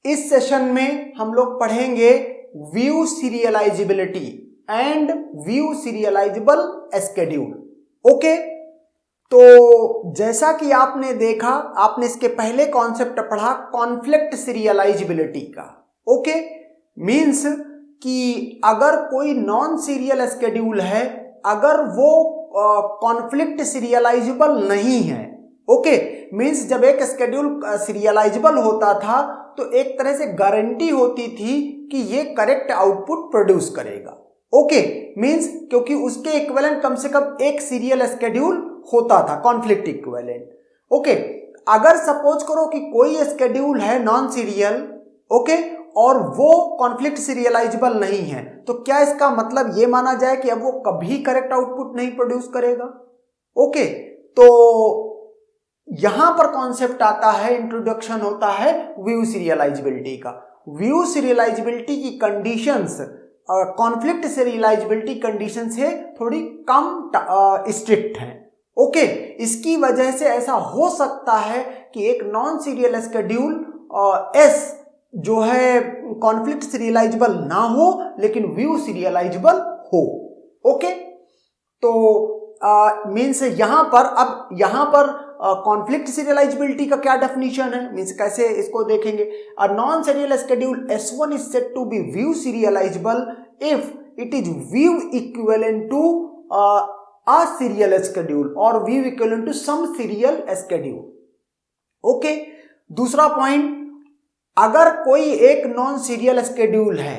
इस सेशन में हम लोग पढ़ेंगे view serializability and view serializable schedule. Okay, तो जैसा कि आपने देखा, आपने इसके पहले कॉन्सेप्ट पढ़ा कॉन्फ्लिक्ट सीरियलाइजिबिलिटी का। ओके, मींस कि अगर कोई नॉन सीरियल स्केड्यूल है, अगर वो कॉन्फ्लिक्ट सीरियलाइजेबल नहीं है, ओके, मींस जब एक स्केड्यूल सीरियलाइजेबल होता था तो एक तरह से गारंटी होती थी कि ये करेक्ट आउटपुट प्रोड्यूस करेगा। ओके, मींस क्योंकि उसके इक्विवेलेंट कम से कम एक सीरियल स्केड्यूल होता था, कॉन्फ्लिक्ट इक्विवेलेंट। ओके, अगर सपोज करो कि कोई स्केड्यूल है नॉन सीरियल, ओके, और वो कॉन्फ्लिक्ट सीरियलाइजेबल नहीं है, तो क्या इसका मतलब ये माना जाए कि अब वो कभी करेक्ट आउटपुट नहीं प्रोड्यूस करेगा? ओके, तो यहां पर कॉन्सेप्ट आता है, इंट्रोडक्शन होता है व्यू सीरियलाइजेबिलिटी का। व्यू सीरियलाइजेबिलिटी की कंडीशंस कॉन्फ्लिक्ट सीरियलाइजेबिलिटी कंडीशन से थोड़ी कम स्ट्रिक्ट हैं। ओके, इसकी वजह से ऐसा हो सकता है कि एक नॉन सीरियल स्केड्यूल एस जो है कॉन्फ्लिक्ट सीरियलाइजेबल ना हो लेकिन व्यू सीरियलाइजेबल हो। ओके, तो मीन्स यहां पर कॉन्फ्लिक्ट सीरियलाइजेबिलिटी का क्या डेफिनेशन है, मीन्स कैसे इसको देखेंगे। A non serial schedule S1 is said to be view serializable if it is view equivalent to a serial schedule और view equivalent to some serial schedule. Okay, दूसरा point, अगर कोई एक नॉन सीरियल स्केड्यूल है,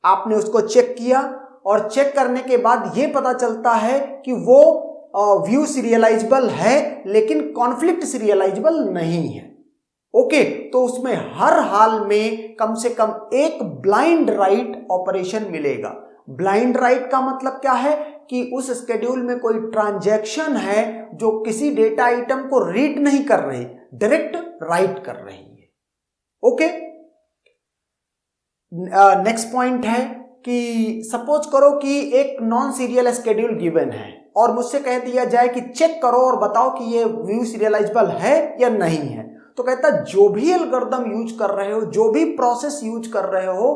आपने उसको check किया और चेक करने के बाद यह पता चलता है कि वो व्यू सीरियलाइजेबल है लेकिन कॉन्फ्लिक्ट सीरियलाइजेबल नहीं है, ओके, तो उसमें हर हाल में कम से कम एक ब्लाइंड राइट ऑपरेशन मिलेगा। ब्लाइंड राइट का मतलब क्या है कि उस स्केड्यूल में कोई ट्रांजैक्शन है जो किसी डेटा आइटम को रीड नहीं कर रही, डायरेक्ट राइट कर रही है। ओके, नेक्स्ट पॉइंट है कि सपोज करो कि एक नॉन सीरियल स्केड्यूल गिवन है और मुझसे कह दिया जाए कि चेक करो और बताओ कि ये व्यू सीरियलाइजेबल है या नहीं है, तो कहता जो भी एल्गोरिथम यूज कर रहे हो, जो भी प्रोसेस यूज कर रहे हो,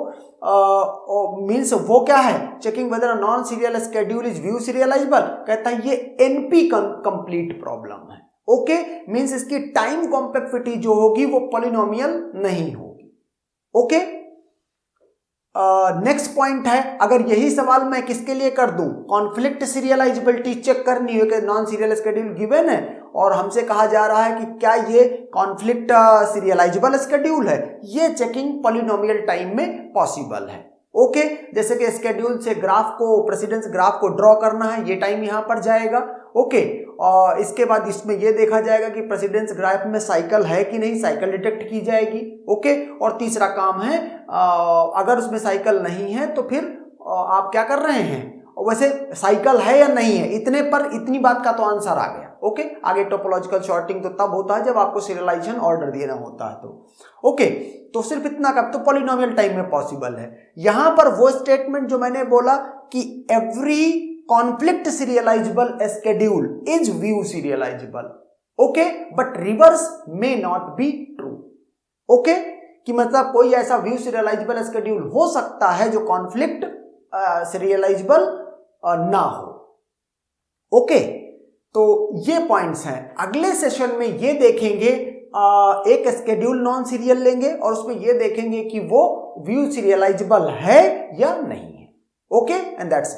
मींस वो क्या है, checking weather a non serial schedule is view serialisable, कहता है ये एनपी कंप्लीट प्रॉब्लम है। ओके, मींस इसकी टाइम कॉम्प्लेक्सिटी जो होगी वो पॉलिनोमियल नहीं होगी। ओके, नेक्स्ट पॉइंट है, अगर यही सवाल मैं किसके लिए कर दूं, कॉन्फ्लिक्ट सीरियलाइजेबिलिटी चेक करनी हो कि नॉन सीरियल स्केड्यूल गिवन है और हमसे कहा जा रहा है कि क्या ये कॉन्फ्लिक्ट सीरियलाइजेबल स्केड्यूल है, ये चेकिंग पॉलिनोमियल टाइम में पॉसिबल है। ओके, जैसे कि स्केड्यूल से ग्राफ को, प्रेसिडेंस ग्राफ को ड्रॉ करना है, ये टाइम यहां पर जाएगा। ओके, और इसके बाद इसमें यह देखा जाएगा कि प्रेसिडेंस ग्राफ में साइकिल है कि नहीं, साइकिल डिटेक्ट की जाएगी। ओके, और तीसरा काम है अगर उसमें साइकिल नहीं है तो फिर आप क्या कर रहे हैं, वैसे साइकिल है या नहीं है, इतने पर इतनी बात का तो आंसर आ गया। ओके, आगे टोपोलॉजिकल सॉर्टिंग तो तब होता है जब आपको सीरियलाइजेशन ऑर्डर देना होता है। तो ओके, तो सिर्फ इतना का तो पॉलिनोमियल टाइम में पॉसिबल है। यहां पर वो स्टेटमेंट जो मैंने बोला कि every conflict serialisable schedule is view serialisable, okay, but reverse may not be true. Okay, कि मतलब कोई ऐसा व्यू सीरियलाइजेबल स्केड्यूल हो सकता है जो कॉन्फ्लिक्ट सीरियलाइजेबल ना हो। ओके, तो ये पॉइंट्स हैं। अगले सेशन में ये देखेंगे, एक स्केड्यूल नॉन सीरियल लेंगे और उसमें ये देखेंगे कि वो व्यू सीरियलाइजेबल है या नहीं है। Okay, and that's